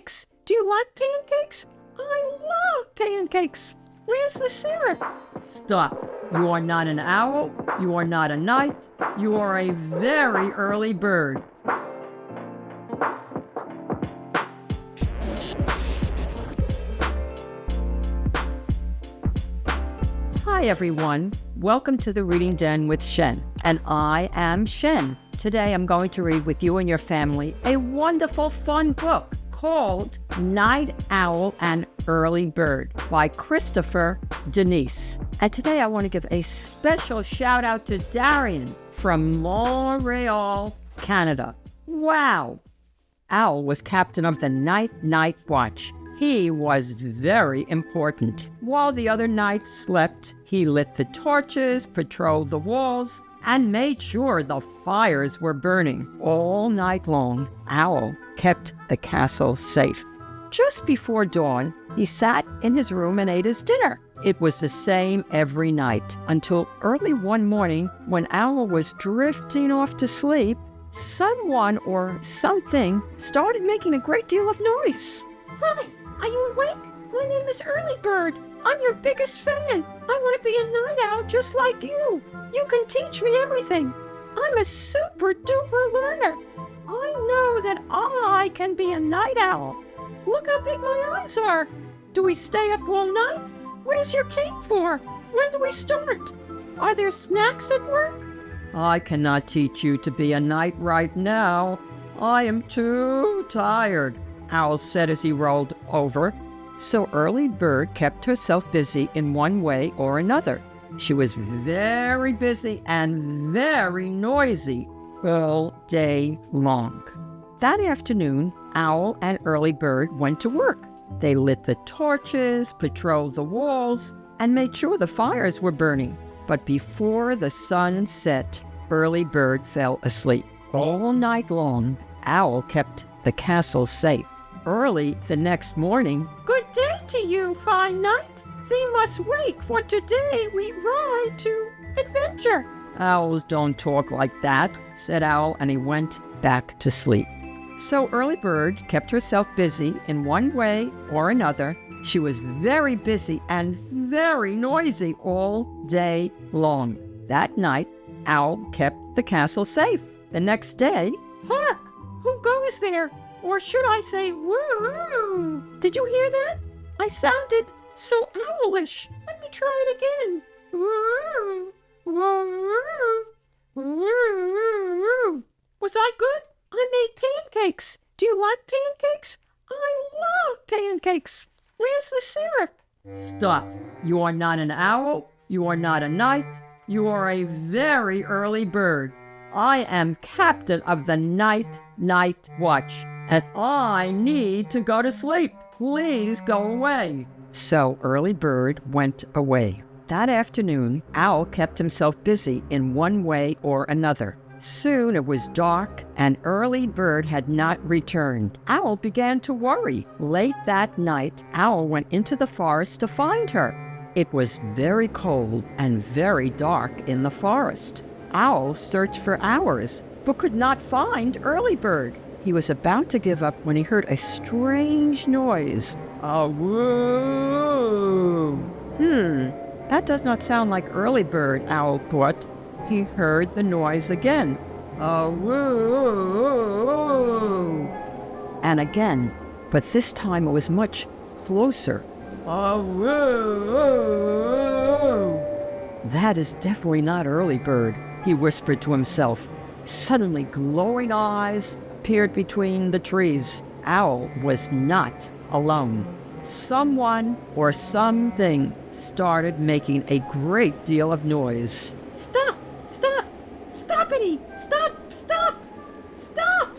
pancakes. Do you like pancakes? I love pancakes. Where's the syrup? Stop. You are not an owl. You are not a night. You are a very early bird. Hi, everyone. Welcome to the Reading Den with Shen, and I am Shen. Today, I'm going to read with you and your family a wonderful, fun book called Night Owl and Early Bird by Christopher Denise. And today, I want to give a special shout out to Darian from Montreal, Canada. Wow! Owl was captain of the night watch. He was very important. While the other knights slept, he lit the torches, patrolled the walls, and made sure the fires were burning. All night long, Owl kept the castle safe. Just before dawn, he sat in his room and ate his dinner. It was the same every night, until early one morning when Owl was drifting off to sleep, someone or something started making a great deal of noise. Hi! Are you awake? My name is Early Bird. I'm your biggest fan. I want to be a night owl just like you. You can teach me everything. I'm a super duper learner. I know that I can be a night owl. Look how big my eyes are. Do we stay up all night? What is your cake for? When do we start? Are there snacks at work? I cannot teach you to be a knight right now. I am too tired, Owl said as he rolled over. So Early Bird kept herself busy in one way or another. She was very busy and very noisy all day long. That afternoon, Owl and Early Bird went to work. They lit the torches, patrolled the walls, and made sure the fires were burning. But before the sun set, Early Bird fell asleep. All night long, Owl kept the castle safe. Early the next morning, "Good day to you, fine knight. Thee must wake, for today we ride to adventure." "Owls don't talk like that," said Owl, and he went back to sleep. So Early Bird kept herself busy in one way or another. She was very busy and very noisy all day long. That night, Owl kept the castle safe. The next day, "Hark! Who goes there? Or should I say, woo! Did you hear that? I sounded so owlish. Let me try it again. Woo! Woo! Woo! Was I good? I made pancakes. Do you like pancakes? I love pancakes. Where's the syrup?" Stop. You are not an owl. You are not a night. You are a very early bird. I am captain of the night watch, and I need to go to sleep. Please go away. So Early Bird went away. That afternoon, Owl kept himself busy in one way or another. Soon it was dark, and Early Bird had not returned. Owl began to worry. Late that night, Owl went into the forest to find her. It was very cold and very dark in the forest. Owl searched for hours, but could not find Early Bird. He was about to give up when he heard a strange noise. A woo! That does not sound like Early Bird, Owl thought. He heard the noise again. A woo! And again, but this time it was much closer. A woo! That is definitely not Early Bird, he whispered to himself. Suddenly, glowing eyes peered between the trees. Owl was not alone. Someone or something started making a great deal of noise. "Stop! Stop! Stoppity! Stop! Stop! Stop!"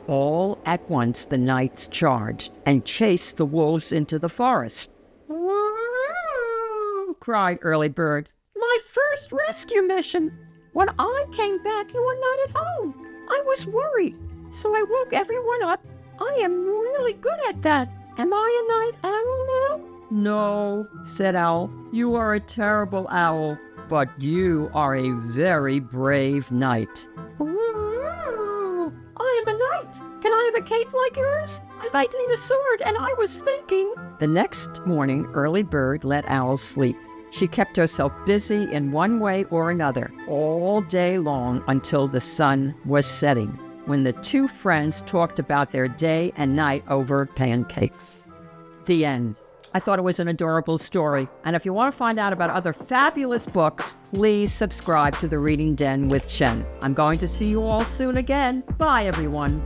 All at once the knights charged and chased the wolves into the forest. "Woo!" cried Early Bird. "My first rescue mission! When I came back, you were not at home. I was worried, so I woke everyone up. I am really good at that. Am I a night owl now?" "No," said Owl. "You are a terrible owl, but you are a very brave knight." "Ooh, I am a knight. Can I have a cape like yours? I might need a sword, and I was thinking. The next morning, Early Bird let Owl sleep. She kept herself busy in one way or another all day long until the sun was setting, when the two friends talked about their day and night over pancakes. The end. I thought it was an adorable story. And if you want to find out about other fabulous books, please subscribe to The Reading Den with Shen. I'm going to see you all soon again. Bye, everyone.